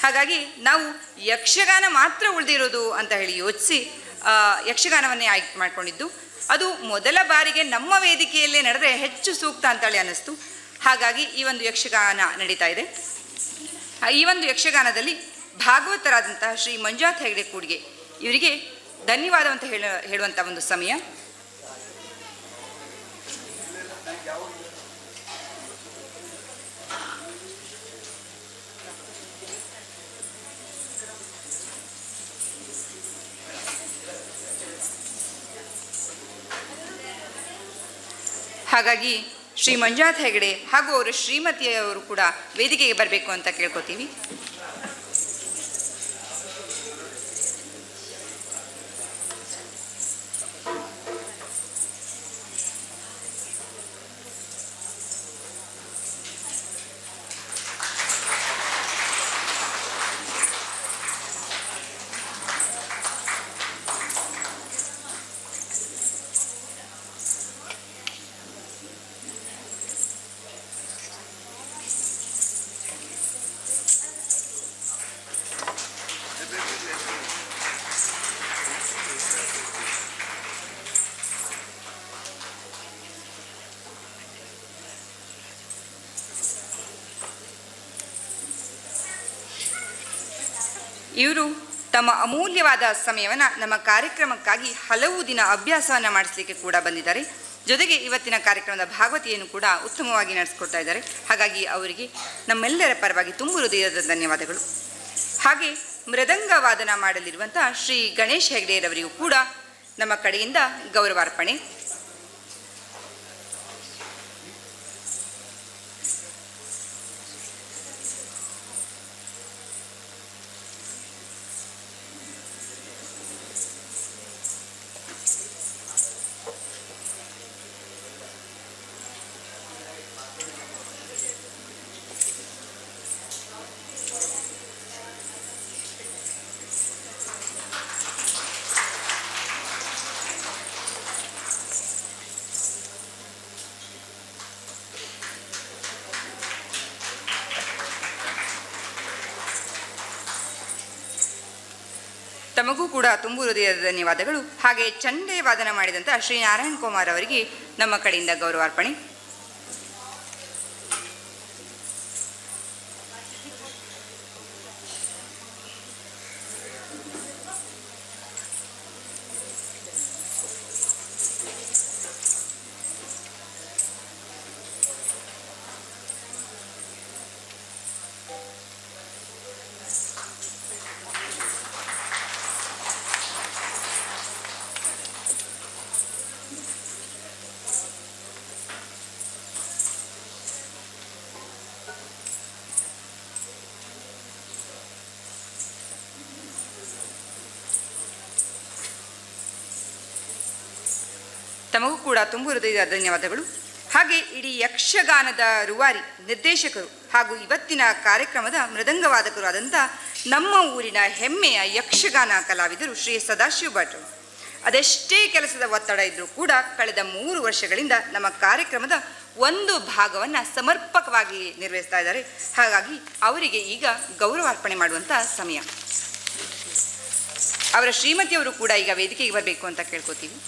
ಹಾಗಾಗಿ ನಾವು ಯಕ್ಷಗಾನ ಮಾತ್ರ ಉಳಿದಿರೋದು ಅಂತ ಹೇಳಿ ಯೋಚಿಸಿ ಯಕ್ಷಗಾನವನ್ನೇ ಆಯ್ಕೆ ಮಾಡಿಕೊಂಡಿದ್ದು. ಅದು ಮೊದಲ ಬಾರಿಗೆ ನಮ್ಮ ವೇದಿಕೆಯಲ್ಲೇ ನಡೆದರೆ ಹೆಚ್ಚು ಸೂಕ್ತ ಅಂತೇಳಿ ಅನ್ನಿಸ್ತು. ಹಾಗಾಗಿ ಈ ಒಂದು ಯಕ್ಷಗಾನ ನಡೀತಾ ಇದೆ. ಈ ಒಂದು ಯಕ್ಷಗಾನದಲ್ಲಿ ಭಾಗವತರಾದಂತಹ ಶ್ರೀ ಮಂಜುನಾಥ್ ಹೆಗಡೆ ಕೂಡ್ಗೆ ಇವರಿಗೆ ಧನ್ಯವಾದವಂತ ಹೇಳುವಂಥ ಒಂದು ಸಮಯ. ಹಾಗಾಗಿ ಶ್ರೀ ಮಂಜುನಾಥ್ ಹೆಗಡೆ ಹಾಗೂ ಅವರ ಶ್ರೀಮತಿಯವರು ಕೂಡ ವೇದಿಕೆಗೆ ಬರಬೇಕು ಅಂತ ಕೇಳ್ಕೊತೀವಿ. ಇವರು ತಮ್ಮ ಅಮೂಲ್ಯವಾದ ಸಮಯವನ್ನು ನಮ್ಮ ಕಾರ್ಯಕ್ರಮಕ್ಕಾಗಿ ಹಲವು ದಿನ ಅಭ್ಯಾಸವನ್ನು ಮಾಡಿಸಲಿಕ್ಕೆ ಕೂಡ ಬಂದಿದ್ದಾರೆ. ಜೊತೆಗೆ ಇವತ್ತಿನ ಕಾರ್ಯಕ್ರಮದ ಭಾಗವತಿಯನ್ನು ಕೂಡ ಉತ್ತಮವಾಗಿ ನಡೆಸ್ಕೊಡ್ತಾ ಇದ್ದಾರೆ. ಹಾಗಾಗಿ ಅವರಿಗೆ ನಮ್ಮೆಲ್ಲರ ಪರವಾಗಿ ತುಂಬು ಹೃದಯದ ಧನ್ಯವಾದಗಳು. ಹಾಗೆ ಮೃದಂಗ ವಾದನ ಮಾಡಲಿರುವಂಥ ಶ್ರೀ ಗಣೇಶ್ ಹೆಗ್ಡೆರವರಿಗೂ ಕೂಡ ನಮ್ಮ ಕಡೆಯಿಂದ ಗೌರವಾರ್ಪಣೆ. ತಮಗೂ ಕೂಡ ತುಂಬು ಹೃದಯದ ಧನ್ಯವಾದಗಳು. ಹಾಗೆ ಚಂಡೆ ವಾದನ ಮಾಡಿದಂಥ ಶ್ರೀ ನಾರಾಯಣ್ ಕುಮಾರ್ ಅವರಿಗೆ ನಮ್ಮ ಕಡೆಯಿಂದ ಗೌರವಾರ್ಪಣೆ. ತಮಗೂ ಕೂಡ ತುಂಬು ಹೃದಯದ ಧನ್ಯವಾದಗಳು. ಹಾಗೆ ಇಡೀ ಯಕ್ಷಗಾನದ ರೂವಾರಿ, ನಿರ್ದೇಶಕರು ಹಾಗೂ ಇವತ್ತಿನ ಕಾರ್ಯಕ್ರಮದ ಮೃದಂಗವಾದಕರು ಆದಂಥ ನಮ್ಮ ಊರಿನ ಹೆಮ್ಮೆಯ ಯಕ್ಷಗಾನ ಕಲಾವಿದರು ಶ್ರೀ ಸದಾಶಿವ ಭಟ್ರು. ಅದೆಷ್ಟೇ ಕೆಲಸದ ಒತ್ತಡ ಇದ್ದರೂ ಕೂಡ ಕಳೆದ 3 ವರ್ಷಗಳಿಂದ ನಮ್ಮ ಕಾರ್ಯಕ್ರಮದ ಒಂದು ಭಾಗವನ್ನು ಸಮರ್ಪಕವಾಗಿ ನಿರ್ವಹಿಸ್ತಾ ಇದ್ದಾರೆ. ಹಾಗಾಗಿ ಅವರಿಗೆ ಈಗ ಗೌರವಾರ್ಪಣೆ ಮಾಡುವಂಥ ಸಮಯ. ಅವರ ಶ್ರೀಮತಿಯವರು ಕೂಡ ಈಗ ವೇದಿಕೆಗೆ ಬರಬೇಕು ಅಂತ ಕೇಳ್ಕೊತೀವಿ.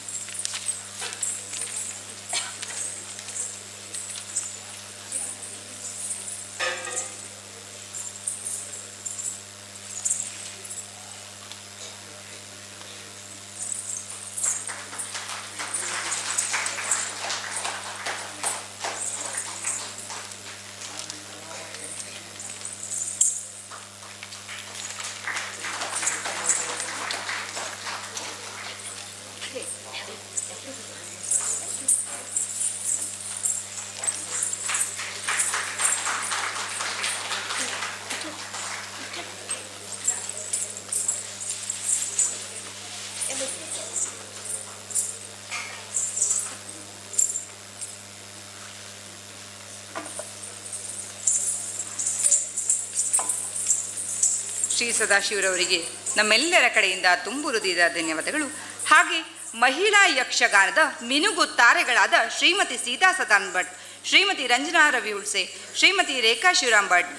ಶ್ರೀ ಸದಾಶಿವರವರಿಗೆ ನಮ್ಮೆಲ್ಲರ ಕಡೆಯಿಂದ ತುಂಬು ಹೃದಯದ ಧನ್ಯವಾದಗಳು. ಹಾಗೆ ಮಹಿಳಾ ಯಕ್ಷಗಾನದ ಮಿನುಗು ತಾರೆಗಳಾದ ಶ್ರೀಮತಿ ಸೀತಾ ಸದಾನ್ ಭಟ್, ಶ್ರೀಮತಿ ರಂಜನಾ ರವಿ ಹುಳ್ಸೆ, ಶ್ರೀಮತಿ ರೇಖಾ ಶಿವರಾಮ್ ಭಟ್,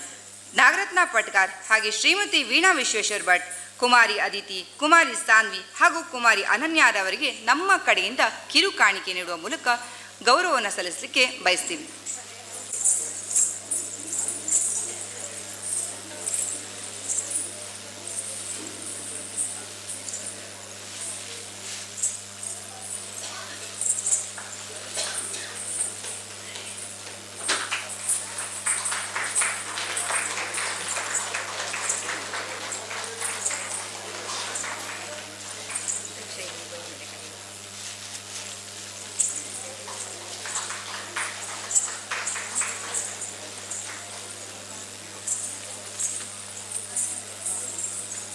ನಾಗರತ್ನ ಪಟ್ಕಾರ್ ಹಾಗೆ ಶ್ರೀಮತಿ ವೀಣಾ ವಿಶ್ವೇಶ್ವರ್ ಭಟ್, ಕುಮಾರಿ ಅದಿತಿ, ಕುಮಾರಿ ಸಾನ್ವಿ ಹಾಗೂ ಕುಮಾರಿ ಅನನ್ಯಾರವರಿಗೆ ನಮ್ಮ ಕಡೆಯಿಂದ ಕಿರು ಕಾಣಿಕೆ ನೀಡುವ ಮೂಲಕ ಗೌರವವನ್ನು ಸಲ್ಲಿಸಲಿಕ್ಕೆ ಬಯಸ್ತೀವಿ.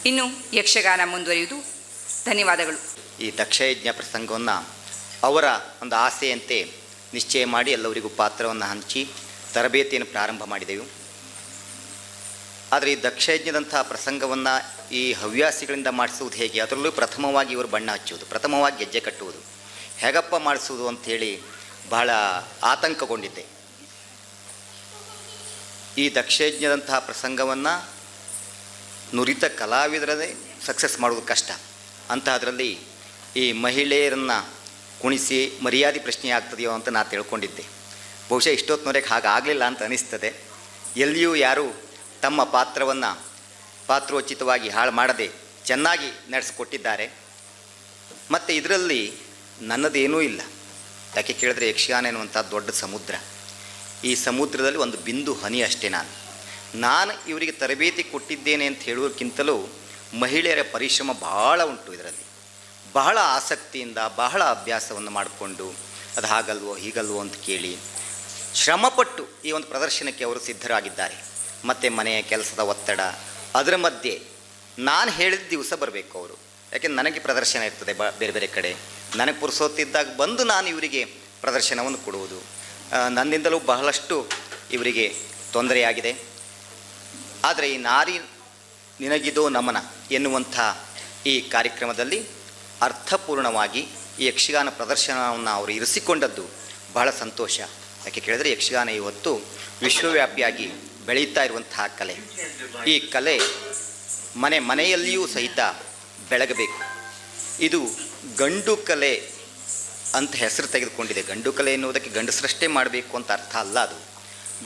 ಇನ್ನು ಯಕ್ಷಗಾನ ಮುಂದುವರಿಯುವುದು. ಧನ್ಯವಾದಗಳು. ಈ ದಕ್ಷಯಜ್ಞ ಪ್ರಸಂಗವನ್ನು ಅವರ ಒಂದು ಆಸೆಯಂತೆ ನಿಶ್ಚಯ ಮಾಡಿ ಎಲ್ಲರಿಗೂ ಪಾತ್ರವನ್ನು ಹಂಚಿ ತರಬೇತಿಯನ್ನು ಪ್ರಾರಂಭ ಮಾಡಿದೆವು. ಆದರೆ ಈ ದಕ್ಷಯಜ್ಞದಂಥ ಪ್ರಸಂಗವನ್ನು ಈ ಹವ್ಯಾಸಿಗಳಿಂದ ಮಾಡಿಸುವುದು ಹೇಗೆ, ಅದರಲ್ಲೂ ಪ್ರಥಮವಾಗಿ ಇವರು ಬಣ್ಣ ಹಚ್ಚುವುದು, ಪ್ರಥಮವಾಗಿ ಗೆಜ್ಜೆ ಕಟ್ಟುವುದು ಹೇಗಪ್ಪ ಮಾಡಿಸುವುದು ಅಂಥೇಳಿ ಬಹಳ ಆತಂಕಗೊಂಡಿದ್ದೆ. ಈ ದಕ್ಷಯಜ್ಞದಂತಹ ಪ್ರಸಂಗವನ್ನು ನುರಿತ ಕಲಾವಿದರದೇ ಸಕ್ಸಸ್ ಮಾಡೋದು ಕಷ್ಟ. ಅಂತಹದ್ರಲ್ಲಿ ಈ ಮಹಿಳೆಯರನ್ನು ಕುಣಿಸಿ ಮರ್ಯಾದೆ ಪ್ರಶ್ನೆ ಆಗ್ತದೆಯೋ ಅಂತ ನಾನು ತಿಳ್ಕೊಂಡಿದ್ದೆ. ಬಹುಶಃ ಇಷ್ಟೊತ್ತಿನವರೆಗೆ ಹಾಗಾಗಲಿಲ್ಲ ಅಂತ ಅನಿಸ್ತದೆ. ಎಲ್ಲಿಯೂ ಯಾರೂ ತಮ್ಮ ಪಾತ್ರವನ್ನು ಪಾತ್ರೋಚಿತವಾಗಿ ಹಾಳು ಮಾಡದೆ ಚೆನ್ನಾಗಿ ನಡೆಸಿಕೊಟ್ಟಿದ್ದಾರೆ. ಮತ್ತು ಇದರಲ್ಲಿ ನನ್ನದೇನೂ ಇಲ್ಲ. ಯಾಕೆ ಕೇಳಿದ್ರೆ ಯಕ್ಷಗಾನ ಎನ್ನುವಂಥ ದೊಡ್ಡ ಸಮುದ್ರ. ಈ ಸಮುದ್ರದಲ್ಲಿ ಒಂದು ಬಿಂದು ಹನಿ ಅಷ್ಟೇ. ನಾನು ಇವರಿಗೆ ತರಬೇತಿ ಕೊಟ್ಟಿದ್ದೇನೆ ಅಂತ ಹೇಳೋದಕ್ಕಿಂತಲೂ ಮಹಿಳೆಯರ ಪರಿಶ್ರಮ ಬಹಳ ಉಂಟು. ಇದರಲ್ಲಿ ಬಹಳ ಆಸಕ್ತಿಯಿಂದ ಬಹಳ ಅಭ್ಯಾಸವನ್ನು ಮಾಡಿಕೊಂಡು ಅದು ಹಾಗಲ್ವೋ ಹೀಗಲ್ವೋ ಅಂತ ಕೇಳಿ ಶ್ರಮಪಟ್ಟು ಈ ಒಂದು ಪ್ರದರ್ಶನಕ್ಕೆ ಅವರು ಸಿದ್ಧರಾಗಿದ್ದಾರೆ. ಮತ್ತು ಮನೆಯ ಕೆಲಸದ ಒತ್ತಡ, ಅದರ ಮಧ್ಯೆ ನಾನು ಹೇಳಿದ ದಿವಸ ಬರಬೇಕು ಅವರು. ಯಾಕೆಂದ್ರೆ ನನಗೆ ಪ್ರದರ್ಶನ ಇರ್ತದೆ ಬೇರೆ ಬೇರೆ ಕಡೆ. ನನಗೆ ಪುರುಸೊತ್ತಿದ್ದಾಗ ಬಂದು ನಾನು ಇವರಿಗೆ ಪ್ರದರ್ಶನವನ್ನು ಕೊಡುವುದು. ನನ್ನಿಂದಲೂ ಬಹಳಷ್ಟು ಇವರಿಗೆ ತೊಂದರೆಯಾಗಿದೆ. ಆದರೆ ಈ ನಾರಿ ನಿನಗಿದೋ ನಮನ ಎನ್ನುವಂಥ ಈ ಕಾರ್ಯಕ್ರಮದಲ್ಲಿ ಅರ್ಥಪೂರ್ಣವಾಗಿ ಈ ಯಕ್ಷಗಾನ ಪ್ರದರ್ಶನವನ್ನು ಅವರು ಇರಿಸಿಕೊಂಡದ್ದು ಬಹಳ ಸಂತೋಷ. ಯಾಕೆ ಕೇಳಿದರೆ ಯಕ್ಷಗಾನ ಇವತ್ತು ವಿಶ್ವವ್ಯಾಪಿಯಾಗಿ ಬೆಳೆಯುತ್ತಾ ಇರುವಂತಹ ಕಲೆ. ಈ ಕಲೆ ಮನೆಯಲ್ಲಿಯೂ ಸಹಿತ ಬೆಳಗಬೇಕು. ಇದು ಗಂಡು ಕಲೆ ಅಂತ ಹೆಸರು ತೆಗೆದುಕೊಂಡಿದೆ. ಗಂಡು ಕಲೆ ಎನ್ನುವುದಕ್ಕೆ ಗಂಡಸರಷ್ಟೇ ಮಾಡಬೇಕು ಅಂತ ಅರ್ಥ ಅಲ್ಲ. ಅದು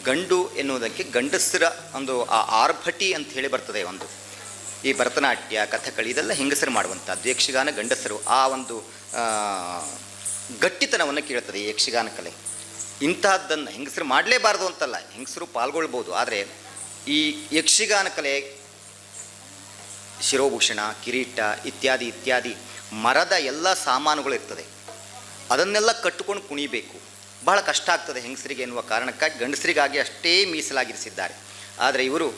ಗಂಡು ಎನ್ನುವುದಕ್ಕೆ ಗಂಡಸರ ಒಂದು ಆರ್ಭಟಿ ಅಂತ ಹೇಳಿ ಬರ್ತದೆ. ಒಂದು ಈ ಭರತನಾಟ್ಯ, ಕಥಕಳಿ ಇದೆಲ್ಲ ಹೆಂಗಸರು ಮಾಡುವಂಥದ್ದು. ಯಕ್ಷಗಾನ ಗಂಡಸರು ಆ ಒಂದು ಗಟ್ಟಿತನವನ್ನು ಕೇಳ್ತದೆ ಈ ಯಕ್ಷಗಾನ ಕಲೆ. ಇಂತಹದ್ದನ್ನು ಹೆಂಗಸರು ಮಾಡಲೇಬಾರ್ದು ಅಂತಲ್ಲ, ಹೆಂಗಸರು ಪಾಲ್ಗೊಳ್ಬೋದು. ಆದರೆ ಈ ಯಕ್ಷಗಾನ ಕಲೆ ಶಿರೋಭೂಷಣ, ಕಿರೀಟ ಇತ್ಯಾದಿ ಇತ್ಯಾದಿ ಮರದ ಎಲ್ಲ ಸಾಮಾನುಗಳು ಇರ್ತದೆ. ಅದನ್ನೆಲ್ಲ ಕಟ್ಟಿಕೊಂಡು ಕುಣಿಬೇಕು. ಬಹಳ ಕಷ್ಟ ಆಗ್ತದೆ ಹೆಂಗಸರಿಗೆ ಎನ್ನುವ ಕಾರಣಕ್ಕಾಗಿ ಗಂಡಸರಿಗಾಗಿ ಅಷ್ಟೇ ಮೀಸಲಾಗಿರಿಸಿದ್ದಾರೆ. ಆದರೆ ಇವರು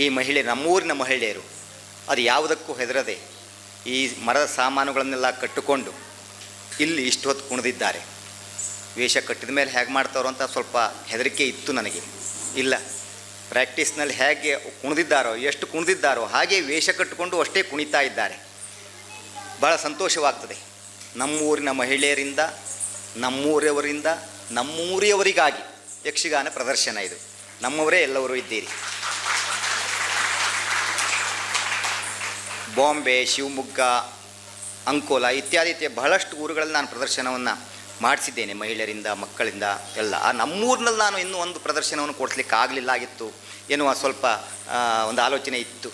ಈ ನಮ್ಮೂರಿನ ಮಹಿಳೆಯರು ಅದು ಯಾವುದಕ್ಕೂ ಹೆದರದೆ ಈ ಮರದ ಸಾಮಾನುಗಳನ್ನೆಲ್ಲ ಕಟ್ಟಿಕೊಂಡು ಇಲ್ಲಿ ಇಷ್ಟು ಹೊತ್ತು ಕುಣಿದಿದ್ದಾರೆ. ವೇಷ ಕಟ್ಟಿದ ಮೇಲೆ ಹೇಗೆ ಮಾಡ್ತಾರೋ ಅಂತ ಸ್ವಲ್ಪ ಹೆದರಿಕೆ ಇತ್ತು ನನಗೆ. ಇಲ್ಲ, ಪ್ರಾಕ್ಟೀಸ್ನಲ್ಲಿ ಹೇಗೆ ಕುಣಿದಿದ್ದಾರೋ, ಎಷ್ಟು ಕುಣಿದಿದ್ದಾರೋ ಹಾಗೆ ವೇಷ ಕಟ್ಟಿಕೊಂಡು ಅಷ್ಟೇ ಕುಣಿತಾ ಇದ್ದಾರೆ. ಭಾಳ ಸಂತೋಷವಾಗ್ತದೆ. ನಮ್ಮೂರಿನ ಮಹಿಳೆಯರಿಂದ, ನಮ್ಮೂರವರಿಂದ, ನಮ್ಮೂರಿಯವರಿಗಾಗಿ ಯಕ್ಷಗಾನ ಪ್ರದರ್ಶನ ಇದು. ನಮ್ಮವರೇ ಎಲ್ಲರೂ ಇದ್ದೀರಿ. ಬಾಂಬೆ, ಶಿವಮೊಗ್ಗ, ಅಂಕೋಲ ಇತ್ಯಾದಿ ಬಹಳಷ್ಟು ಊರುಗಳಲ್ಲಿ ನಾನು ಪ್ರದರ್ಶನವನ್ನು ಮಾಡಿಸಿದ್ದೇನೆ. ಮಹಿಳೆಯರಿಂದ, ಮಕ್ಕಳಿಂದ ಎಲ್ಲ. ಆ ನಮ್ಮೂರಿನಲ್ಲಿ ನಾನು ಇನ್ನೂ ಒಂದು ಪ್ರದರ್ಶನವನ್ನು ಕೊಡಿಸ್ಲಿಕ್ಕೆ ಆಗಲಿಲ್ಲ ಆಗಿತ್ತು ಎನ್ನುವ ಸ್ವಲ್ಪ ಒಂದು ಆಲೋಚನೆ ಇತ್ತು.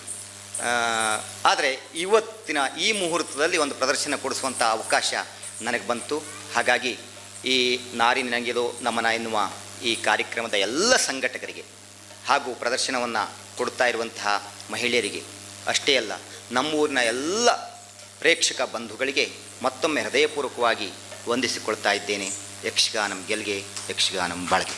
ಆದರೆ ಇವತ್ತಿನ ಈ ಮುಹೂರ್ತದಲ್ಲಿ ಒಂದು ಪ್ರದರ್ಶನ ಕೊಡಿಸುವಂಥ ಅವಕಾಶ ನನಗೆ ಬಂತು. ಹಾಗಾಗಿ ಈ ನಾರಿ ನಿನಗಿದೋ ನಮನ ಎನ್ನುವ ಈ ಕಾರ್ಯಕ್ರಮದ ಎಲ್ಲ ಸಂಘಟಕರಿಗೆ ಹಾಗೂ ಪ್ರದರ್ಶನವನ್ನು ಕೊಡ್ತಾ ಇರುವಂತಹ ಮಹಿಳೆಯರಿಗೆ ಅಷ್ಟೇ ಅಲ್ಲ, ನಮ್ಮೂರಿನ ಎಲ್ಲ ಪ್ರೇಕ್ಷಕ ಬಂಧುಗಳಿಗೆ ಮತ್ತೊಮ್ಮೆ ಹೃದಯಪೂರ್ವಕವಾಗಿ ವಂದಿಸಿಕೊಳ್ತಾ ಇದ್ದೇನೆ. ಯಕ್ಷಗಾನಂ ಗೆಲ್ಗೆ, ಯಕ್ಷಗಾನಂ ಬಾಳ್ಗೆ.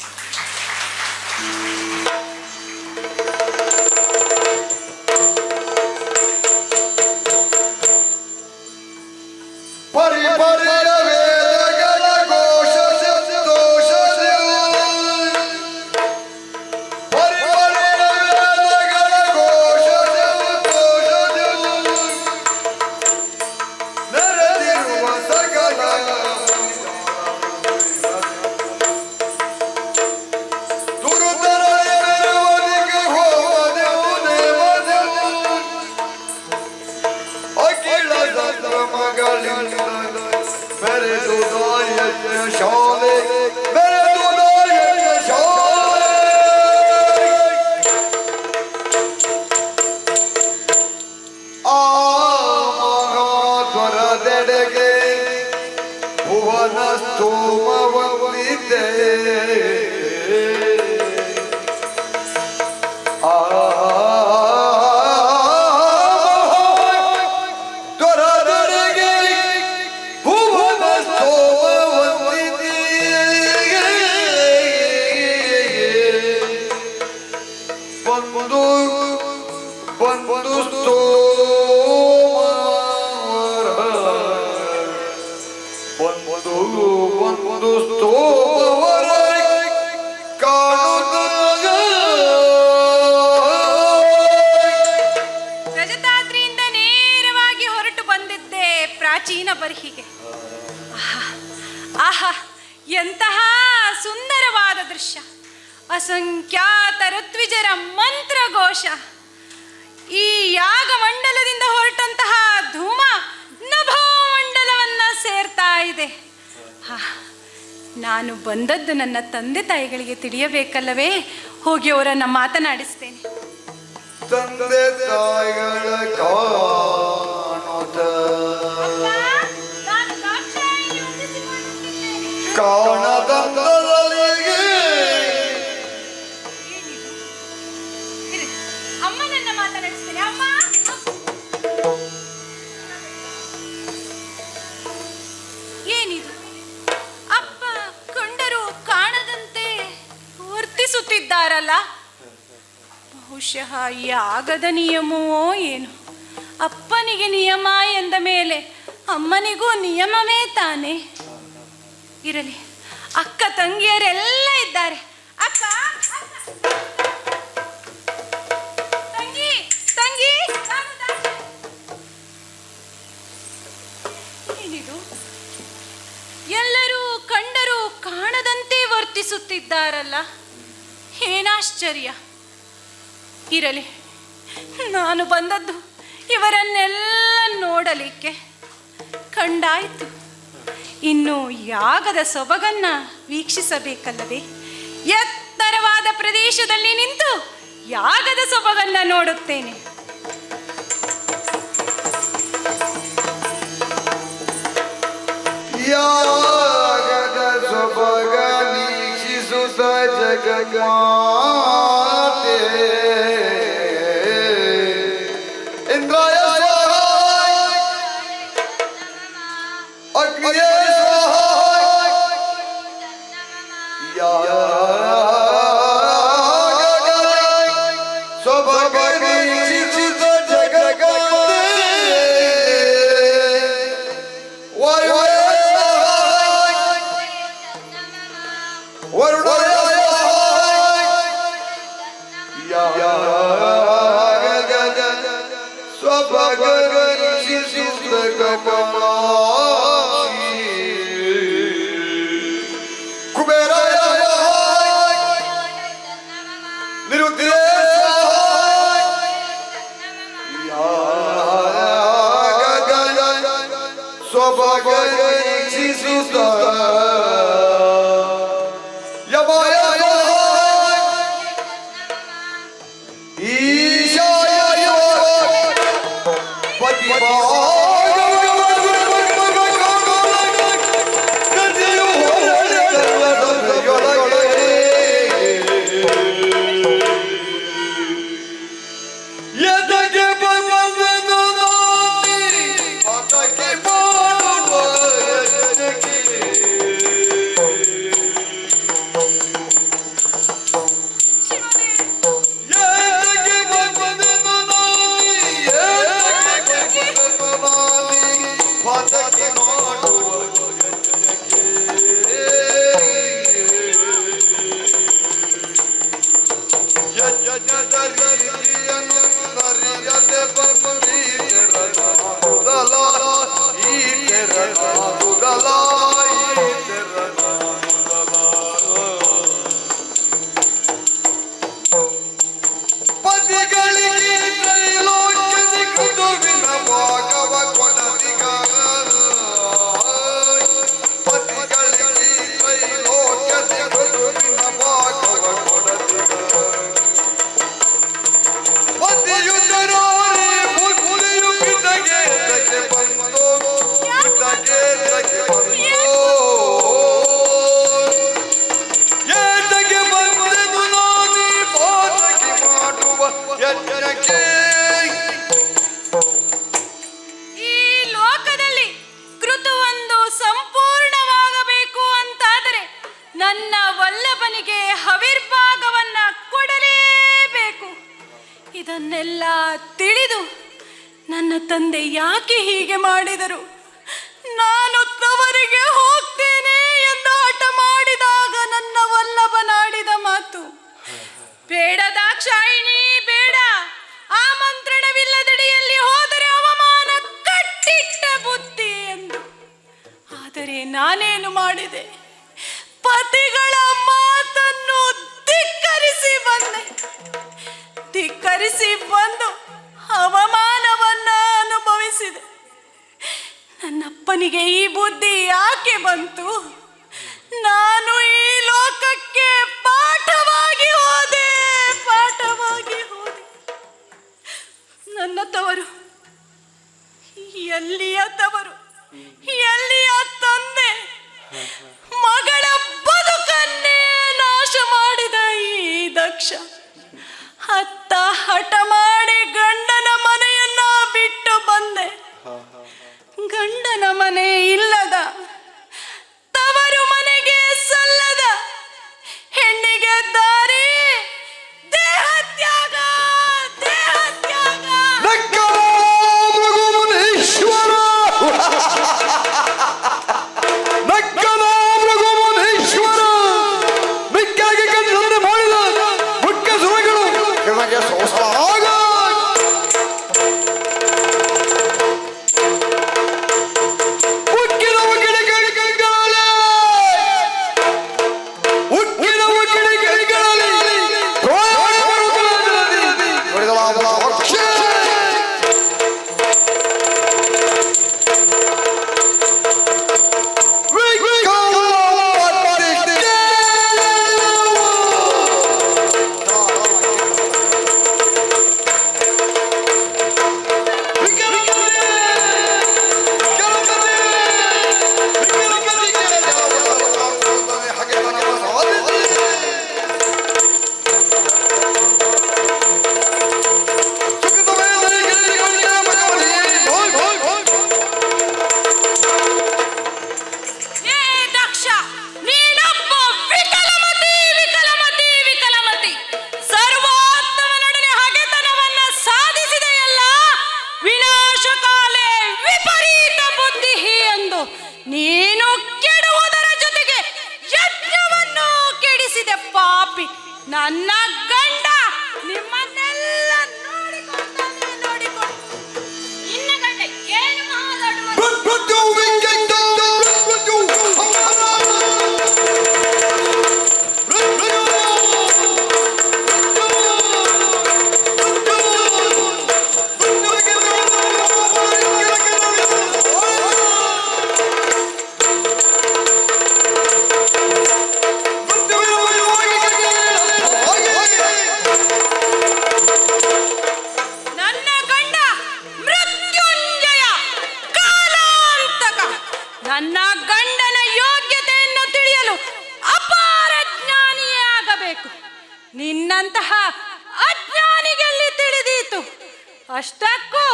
Durudara ಶಾಲೆ ಬೆರೆದುದ ಯಜ್ಞಶಾಲೆ ಆ ಮಹಾತ್ವರದೆಡೆಗೆ ಭುವನ ಸ್ತೋಮವಂದಿತೆ ರಜತಾದ್ರಿಯಿಂದ ನೇರವಾಗಿ ಹೊರಟು ಬಂದಿದ್ದೆ ಪ್ರಾಚೀನ ಬರ್ಹಿಗೆ. ಆಹಾ, ಎಂತಹ ಸುಂದರವಾದ ದೃಶ್ಯ! ಅಸಂಖ್ಯಾತ ಋತ್ವಿಜರ ಮಂತ್ರಘೋಷ. ಈ ಯಾಗ ಮಂಡಲದಿಂದ ಹೊರಟಂತಹ ಧೂಮ ನಭೋಮಂಡಲವನ್ನ ಸೇರ್ತಾ ಇದೆ. ನಾನು ಬಂದದ್ದು ನನ್ನ ತಂದೆ ತಾಯಿಗಳಿಗೆ ತಿಳಿಯಬೇಕಲ್ಲವೇ? ಹೋಗಿ ಅವರನ್ನ ಮಾತನಾಡಿಸ್ತೇನೆ. ತಂದೆ ತಾಯಿಗಳ ಅಮ್ಮನನ್ನ ಮಾತನಾಡಿಸ್ತೇನೆ. ಅಮ್ಮ, ಏನಿದು? ಅಪ್ಪ ಕಂಡರೂ ಕಾಣದಂತೆ ವರ್ತಿಸುತ್ತಿದ್ದಾರಲ್ಲ. ಬಹುಶಃ ಯಾಗದ ನಿಯಮವೋ ಏನು? ಅಪ್ಪನಿಗೆ ನಿಯಮ ಎಂದ ಮೇಲೆ ಅಮ್ಮನಿಗೂ ನಿಯಮವೇ ತಾನೆ. ಇರಲಿ, ಅಕ್ಕ ತಂಗಿಯರೆಲ್ಲ ಇದ್ದಾರೆ. ಅಕ್ಕ, ತಂಗಿ, ತಂಗಿ, ಏನಿದು? ಎಲ್ಲರೂ ಕಂಡರೂ ಕಾಣದಂತೆ ವರ್ತಿಸುತ್ತಿದ್ದಾರಲ್ಲ. ಏನಾಶ್ಚರ್ಯ! ಇರಲಿ, ನಾನು ಬಂದದ್ದು ಇವರನ್ನೆಲ್ಲ ನೋಡಲಿಕ್ಕೆ. ಕಂಡಾಯಿತು, ಇನ್ನು ಯಾಗದ ಸೊಬಗನ್ನ ವೀಕ್ಷಿಸಬೇಕಲ್ಲವೇ? ಎತ್ತರವಾದ ಪ್ರದೇಶದಲ್ಲಿ ನಿಂತು ಯಾಗದ ಸೊಬಗನ್ನ ನೋಡುತ್ತೇನೆ. ಯಾಗದ ಸೊಬಗ ವೀಕ್ಷಿಸುತ್ತ ಜಗನ್ಮಾತೆ ಇಂದ್ರಾಯ ಅಗ್ನಿಯ ಸೊಬಗ ವೀಕ್ಷಿಸುತ್ತ ಜಗನ್ಮಾತೆ What? ಇದನ್ನೆಲ್ಲ ತಿಳಿದು ನನ್ನ ತಂದೆ ಯಾಕೆ ಹೀಗೆ ಮಾಡಿದರು? ನಾನು ತವರಿಗೆ ಹೋಗ್ತೇನೆ ಎಂದು ಹಠ ಮಾಡಿದಾಗ ನನ್ನ ವಲ್ಲಭನಾಡಿದ ಮಾತು, ಬೇಡ ದಾಕ್ಷಾಯಿಣಿ ಬೇಡ, ಆಮಂತ್ರಣವಿಲ್ಲದಡಿಯಲ್ಲಿ ಹೋದರೆ ಅವಮಾನ, ಕಟ್ಟಿಟ್ಟ ಬುದ್ಧಿ ಎಂದು. ಆದರೆ ನಾನೇನು ಮಾಡಿದೆ? ಪತಿಗಳ ಮಾತನ್ನು ಧಿಕ್ಕರಿಸಿ ಬಂದು ಅವಮಾನವನ್ನ ಅನುಭವಿಸಿದೆ. ನನ್ನಪ್ಪನಿಗೆ ಈ ಬುದ್ಧಿ ಯಾಕೆ ಬಂತು? ನಾನು ಈ ಲೋಕಕ್ಕೆ ಪಾಠವಾಗಿ ಹೋದೆ. ನನ್ನ ತವರು ಎಲ್ಲಿಯ ತವರು, ಎಲ್ಲಿಯ ತಂದೆ? ಮಗಳ ಬದುಕನ್ನೇ ನಾಶ ಮಾಡಿದ ಈ ದಕ್ಷ ಹತ್ತ ಹಠ ಮಾಡಿ ಗಂಡನ ಮನೆಯನ್ನ ಬಿಟ್ಟು ಬಂದೆ. ಗಂಡನ ಮನೆ ಇಲ್ಲದ, ತವರು ಮನೆಗೆ ಸಲ್ಲದ ಹೆಣ್ಣಿಗೆ ದಾರಿ ದೇಹತ್ಯಾಗ. ನೀನು ಕೆಡುವುದರ ಜೊತೆಗೆ ಯಜ್ಞವನ್ನು ಕೆಡಿಸಿದೆ ಪಾಪಿ. ನನ್ನ ಗಂಡ ನಿಮ್ಮನ್ನೆಲ್ಲ ನೋಡಿಕೊಂಡು ಇನ್ನ ಗಂಡ ಏನು ನನ್ನ ಗಂಡನ ಯೋಗ್ಯತೆಯನ್ನು ತಿಳಿಯಲು ಅಪಾರ ಜ್ಞಾನಿಯೇ ಆಗಬೇಕು. ನಿನ್ನಂತಹ ಅಜ್ಞಾನಿಗೆಲ್ಲಿ ತಿಳಿದೀತು? ಅಷ್ಟಕ್ಕೂ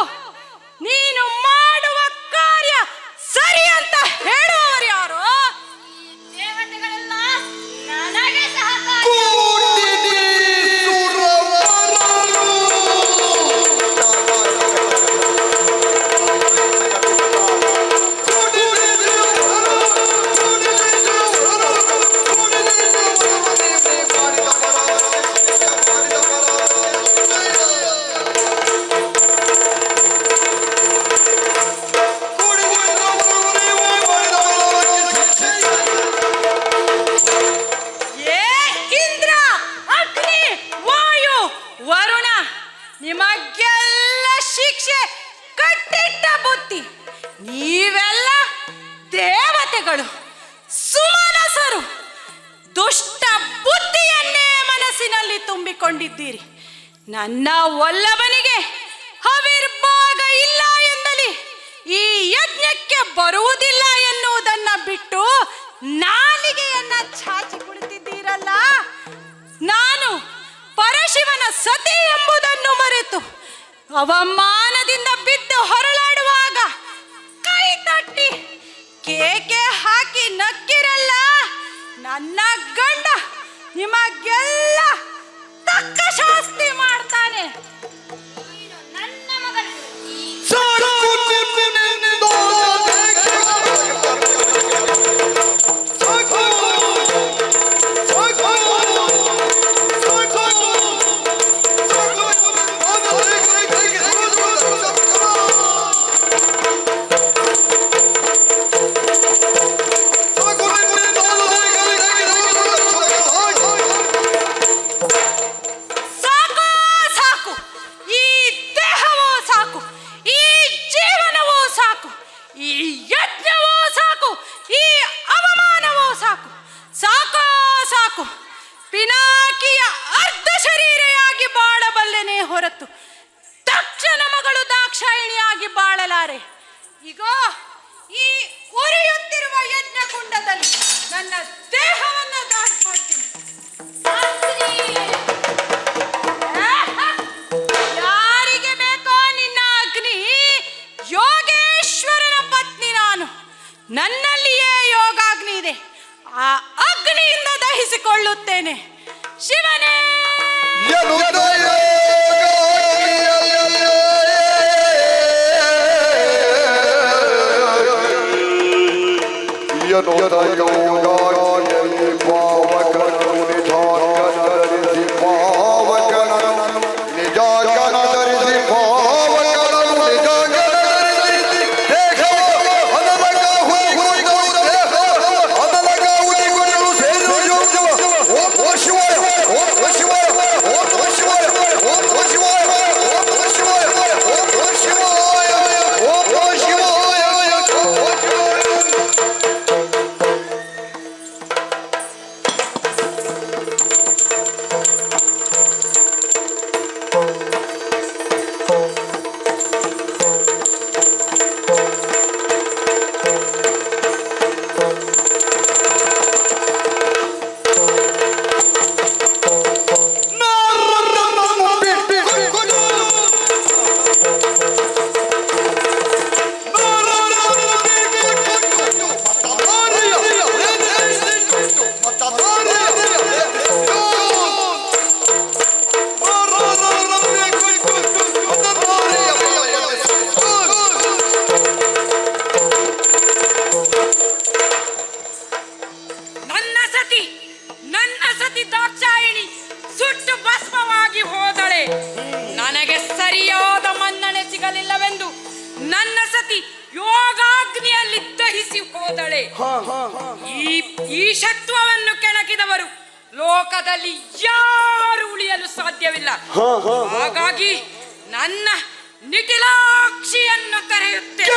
ನೀನು ಮಾಡುವ ಕಾರ್ಯ ಸರಿ ಅಂತ ಹೇಳುವವರು ಯಾರು? ದೇವತೆಗಳೆಲ್ಲ ನನಗೆ ಸಹಕಾರಿ. ನಿಮಗೆಲ್ಲ ಶಿಕ್ಷೆ, ಕಟ್ಟಿಟ್ಟ ಬುದ್ಧಿ. ನೀವೆಲ್ಲ ದೇವತೆಗಳು, ಸುಮನಸರು, ದುಷ್ಟ ಬುದ್ಧಿಯನ್ನೇ ಮನಸ್ಸಿನಲ್ಲಿ ತುಂಬಿಕೊಂಡಿದ್ದೀರಿ. ನನ್ನ ವಲ್ಲಭನಿಗೆ ಸತಿ ಎಂಬುದನ್ನು ಮರೆತು ಅವಮಾನದಿಂದ ಬಿದ್ದು ಹೊರಳಾಡುವಾಗ ಕೈ ತಟ್ಟಿ ಕೇಕೆ ಹಾಕಿ ನಕ್ಕಿರಲ್ಲ ನನ್ನ ಗಂಡ ನಿಮಗೆಲ್ಲ ತಕ್ಕ ಶಾಸ್ತಿ ಮಾಡ್ತಾನೆ. ನನ್ನ ಮಗನ ಪಿನಾಕಿಯ ಅರ್ಧ ಶರೀರೆಯಾಗಿ ಬಾಳಬಲ್ಲೆನೇ ಹೊರತು ತಕ್ಷಣ ಮಗಳು ದಾಕ್ಷಾಯಿಣಿಯಾಗಿ ಬಾಳಲಾರೆ. ಈಗ ಈ ಉರಿಯುತ್ತಿರುವ ಯಜ್ಞಕುಂಡದಲ್ಲಿ ನನ್ನ ದೇಹವನ್ನು ದಾನ ಮಾಡ್ತೀನಿ. ಯಾರಿಗೆ ಬೇಕೋ ನಿನ್ನ ಅಗ್ನಿ? ಯೋಗೇಶ್ವರನ ಪತ್ನಿ ನಾನು. ನನ್ನಲ್ಲಿಯೇ ಯೋಗಾಗ್ನಿ ಇದೆ. ಆ ಅಗ್ನಿಯಿಂದ ದಹಿಸಿಕೊಳ್ಳುತ್ತೇನೆ. ಶಿವನೇ ಈ ಶತ್ರುವನ್ನು ಕೆಣಕಿದವರು ಲೋಕದಲ್ಲಿ ಯಾರು ಉಳಿಯಲು ಸಾಧ್ಯವಿಲ್ಲ. ಹಾಗಾಗಿ ನನ್ನ ನಿಖಿಲಾಕ್ಷಿಯನ್ನು ಕರೆಯುತ್ತೇನೆ.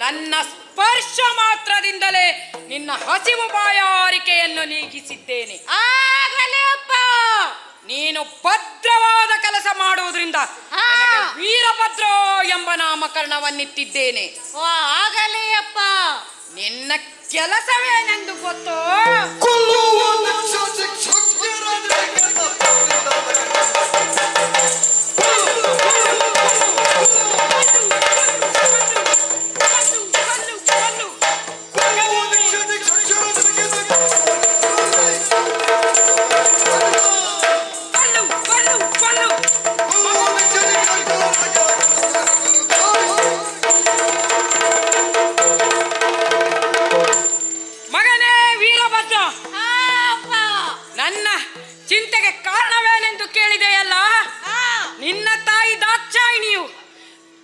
ನನ್ನ ಸ್ಪರ್ಶ ಮಾತ್ರದಿಂದಲೇ ನಿನ್ನ ಹಸಿವು ಬಾಯಾರಿಕೆಯನ್ನು ನೀಗಿಸಿದ್ದೇನೆ. ಆಗಲೇ ಅಪ್ಪ. ನೀನು ಭದ್ರವಾದ ಕೆಲಸ ಮಾಡುವುದರಿಂದ ನನಗೆ ವೀರಭದ್ರ ಎಂಬ ನಾಮಕರಣವನ್ನಿಟ್ಟಿದ್ದೇನೆ. ಆಗಲೇ ಅಪ್ಪ. ನಿನ್ನ ಕೆಲಸವೇನೆಂದು ಗೊತ್ತೋ? ನನ್ನ ಚಿಂತೆಗೆ ಕಾರಣವೇನೆಂದು ಕೇಳಿದೆಯಲ್ಲ. ನಿನ್ನ ತಾಯಿ ದಾಕ್ಷಾಯಿಣಿಯು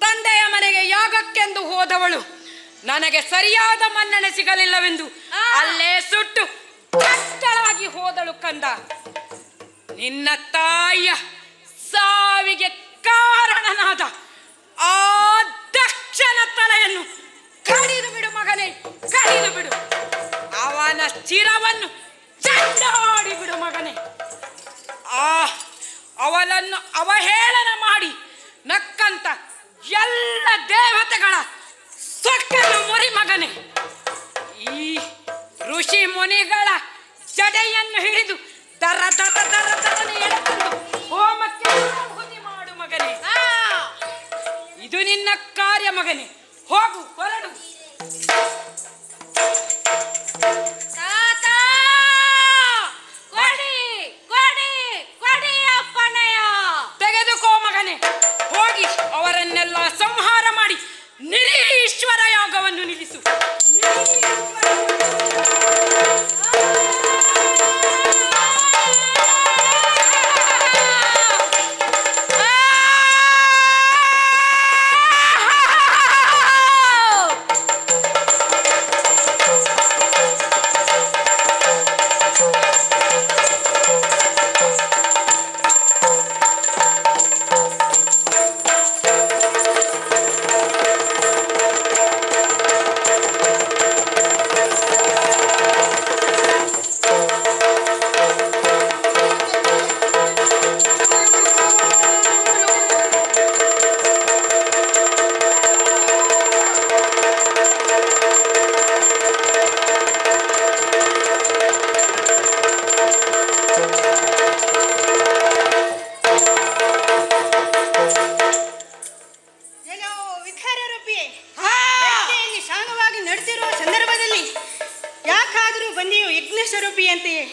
ತಂದೆಯ ಮನೆಗೆ ಯಾಗಕ್ಕೆಂದು ಹೋದವಳು ನನಗೆ ಸರಿಯಾದ ಮನ್ನಣೆ ಸಿಗಲಿಲ್ಲವೆಂದು ಅಲ್ಲೇ ಸುಟ್ಟು ಕಟ್ಟಳಾಗಿ ಹೋದಳು ಕಂದ. ನಿನ್ನ ತಾಯಿಯ ಸಾವಿಗೆ ಕಾರಣನಾದ ಆ ದಕ್ಷನ ತಲೆಯನ್ನು ಕಡಿದು ಬಿಡು ಮಗನೇ, ಕಡಿದು ಬಿಡು. ಅವನ ಚಿರವನ್ನು ಚಂಡಾಡಿ ಬಿಡು ಮಗನೇ. ಅವಳನ್ನು ಅವಹೇಳನ ಮಾಡಿ ನಕ್ಕಂತ ಎಲ್ಲ ದೇವತೆಗಳ ಸೊಕ್ಕನ್ನು ಮುರಿ ಮಗನೇ. ಈ ಋಷಿ ಮುನಿಗಳ ಜಡೆಯನ್ನು ಹಿಡಿದು ದರ ದರ ದರ ದರನೆ ಎಳೆದುಕೊಂಡು ಹೋಮಕ್ಕೆ ಆಹುತಿ ಮಾಡು ಮಗನೇ. ಇದು ನಿನ್ನ ಕಾರ್ಯ ಮಗನೇ. ಹೋಗು, ಹೊರಡು. ತೆಗೆದುಕೋ ಮಗನೇ. ಹೋಗಿ ಅವರನ್ನೆಲ್ಲ ಸಂಹಾರ ಮಾಡಿ ನಿರೀಶ್ವರ ಯಾಗವನ್ನು ನಿಲ್ಲಿಸು. ಸ್ವರೂಪಿಯಂತೆಯೇ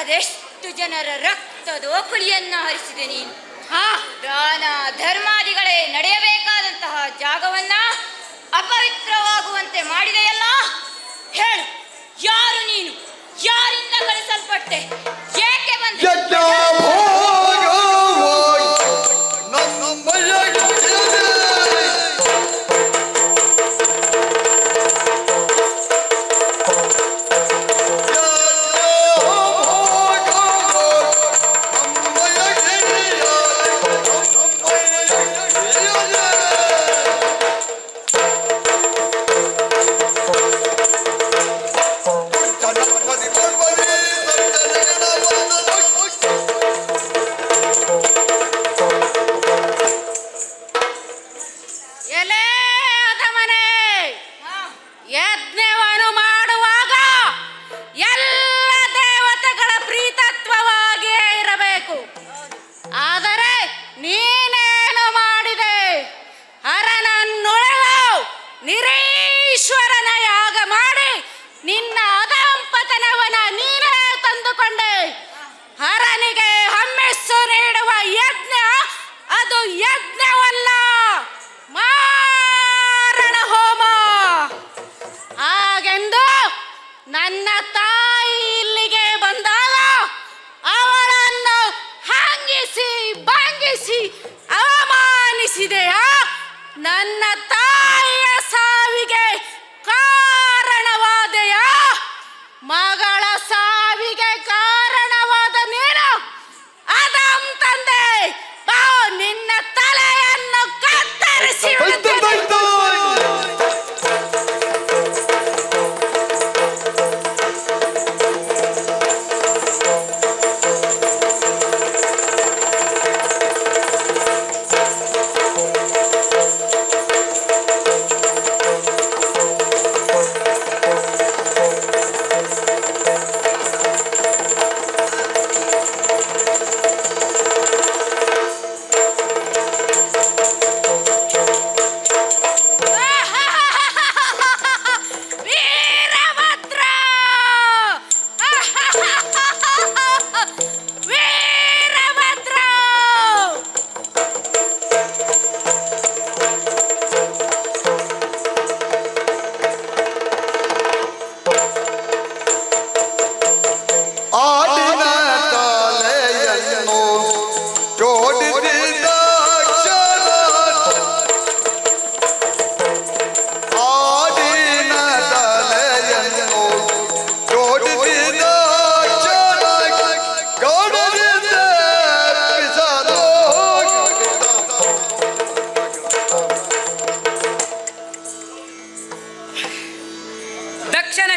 ಅದೆಷ್ಟು ಜನರ ರಕ್ತದ ಕುಳಿಯನ್ನ ಹರಿಸಿದೆ ನೀನು. ದಾನ ಧರ್ಮಾದಿಗಳೇ ನಡೆಯಬೇಕಾದಂತಹ ಜಾಗವನ್ನ ಅಪವಿತ್ರವಾಗುವಂತೆ ಮಾಡಿದೆಯಲ್ಲ. ಹೇಳು, ಯಾರು ನೀನು? ಯಾರಿಂದ ಕಳಿಸಲ್ಪಟ್ಟೆ? ಏಕೆ ಬಂದೆ? ಯಜ್ಞವನ್ನು ಮಾಡುವಾಗ ಎಲ್ಲ ದೇವತೆಗಳ ಪ್ರೀತತ್ವವಾಗಿಯೇ ಇರಬೇಕು. ಆದರೆ ನೀನೇನು ಮಾಡಿದೆ? ಹರನನ್ನುಳಲು ನಿರೀಶ್ವರನ ಯಾಗ ಮಾಡಿ ನಿನ್ನ ಅಧಂಪತನವನ ನೀನೇ ತಂದುಕೊಂಡೆ. ಹರನಿಗೆ ಹಮ್ಮೆಸ್ಸು ನೀಡುವ ಯಜ್ಞ ಅದು ಯಜ್ಞವಲ್ಲ, ಮಾರಣ ಹೋಮ. ಹಾಗೆಂದು ನನ್ನ ತಾಯಿ ಇಲ್ಲಿಗೆ ಬಂದಾಗ ಅವಳನ್ನು ಹಂಗಿಸಿ ಭಂಗಿಸಿ ಅವಮಾನಿಸಿದೆಯಾ? ನನ್ನ ತಾಯಿಯ ಸಾವಿಗೆ ಕಾರಣವಾದೆಯಾ? ಮಗಳ ಸಾವಿಗೆ ಕಾರಣವಾದ ನೀನು ಅದಂ ತಂದೆ, ಬಾ ನಿನ್ನ ತಲೆಯನ್ನು ಕತ್ತರಿಸಿ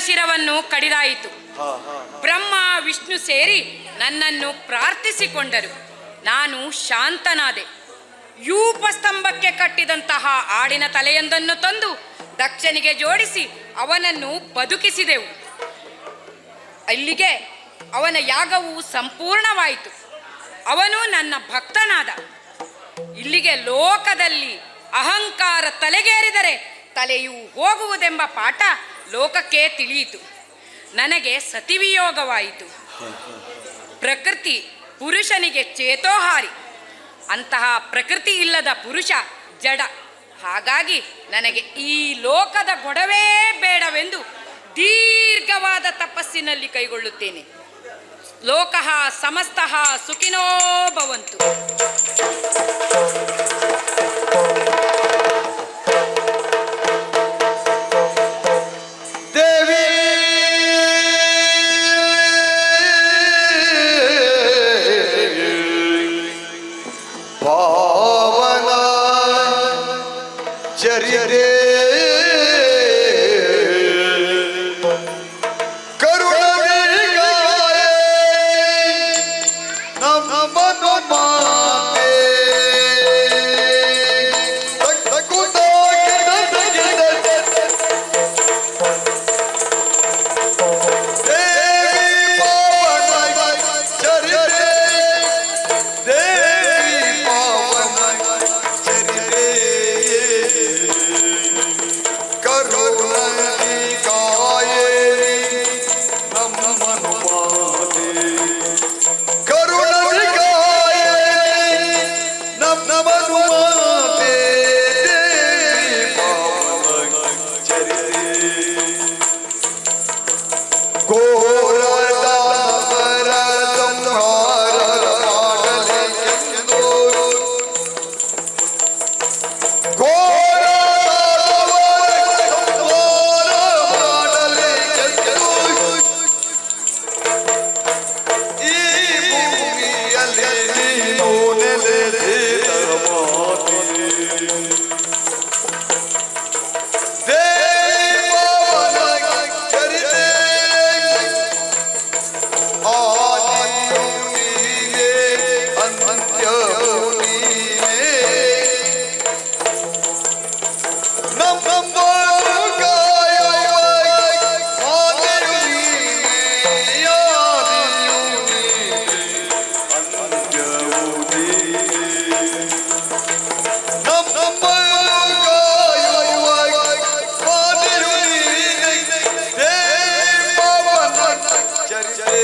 ಶಿರವನ್ನು ಕಡಿದಾಯಿತು. ಬ್ರಹ್ಮ ವಿಷ್ಣು ಸೇರಿ ನನ್ನನ್ನು ಪ್ರಾರ್ಥಿಸಿಕೊಂಡರು. ನಾನು ಶಾಂತನಾದೆ. ಯೂಪಸ್ತಂಭಕ್ಕೆ ಕಟ್ಟಿದಂತಹ ಆಡಿನ ತಲೆಯೊಂದನ್ನು ತಂದು ದಕ್ಷನಿಗೆ ಜೋಡಿಸಿ ಅವನನ್ನು ಬದುಕಿಸಿದೆವು. ಅಲ್ಲಿಗೆ ಅವನ ಯಾಗವು ಸಂಪೂರ್ಣವಾಯಿತು. ಅವನು ನನ್ನ ಭಕ್ತನಾದ. ಇಲ್ಲಿಗೆ ಲೋಕದಲ್ಲಿ ಅಹಂಕಾರ ತಲೆಗೇರಿದರೆ ತಲೆಯು ಹೋಗುವುದೆಂಬ ಪಾಠ ಲೋಕಕ್ಕೆ ತಿಳಿಯಿತು. ನನಗೆ ಸತಿವಿಯೋಗವಾಯಿತು. ಪ್ರಕೃತಿ ಪುರುಷನಿಗೆ ಚೇತೋಹಾರಿ. ಅಂತಹ ಪ್ರಕೃತಿ ಇಲ್ಲದ ಪುರುಷ ಜಡ. ಹಾಗಾಗಿ ನನಗೆ ಈ ಲೋಕದ ಗೊಡವೇ ಬೇಡವೆಂದು ದೀರ್ಘವಾದ ತಪಸ್ಸಿನಲ್ಲಿ ಕೈಗೊಳ್ಳುತ್ತೇನೆ. ಲೋಕಃ ಸಮಸ್ತಃ ಸುಖಿನೋ ಭವಂತು. ಮನುಮಾತೆ ದೇವಿ ಪಾವನ ಚರಿತೆ ಘೋರ ದಾನವರ ಸಂಹಾರ ಮಾಡಲೆಂದು ಘೋರ ದಾನವರ ಸಂಹಾರ ಮಾಡಲೆಂದು ಈ ಭೂಮಿಯಲ್ಲಿ ನೀನು ನೆಲೆಸಿದ ಮಾತೆ ದೇವನ ಚರಿತೆ ಆದಿಯು ನೀನೇ ಅಂತ್ಯವೂ ನೀನೇ ನಮ್ಮ ಕಾಯುವ ಮಾತೆಯು ನೀನೇ ಆದಿಯು ನೀನೇ ಅಂತ್ಯವೂ ನೀನೇ ನಮ್ಮ ಕಾಯುವ ಮಾತೆಯು ನೀನೇ ದೇವನ ಚರಿತೆ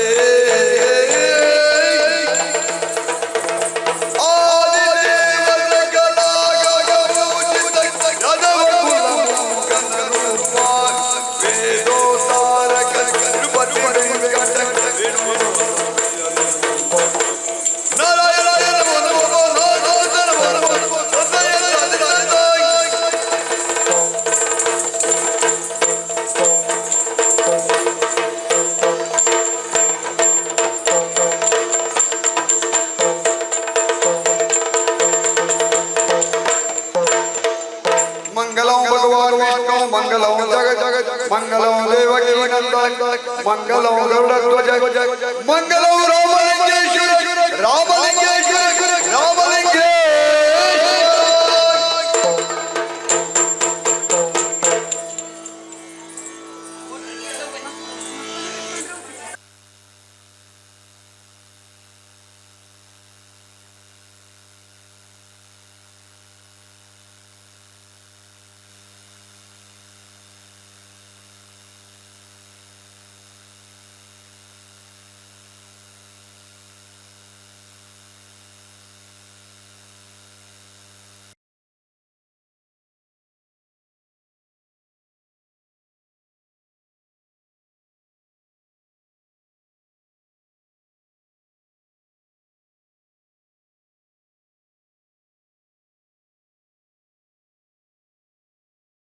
मंगलम भगवान विष्णु मंगलम जगत मंगलम देवकी नंदन मंगलम गरुड़ ध्वज मंगलम रामलिंगेश्वर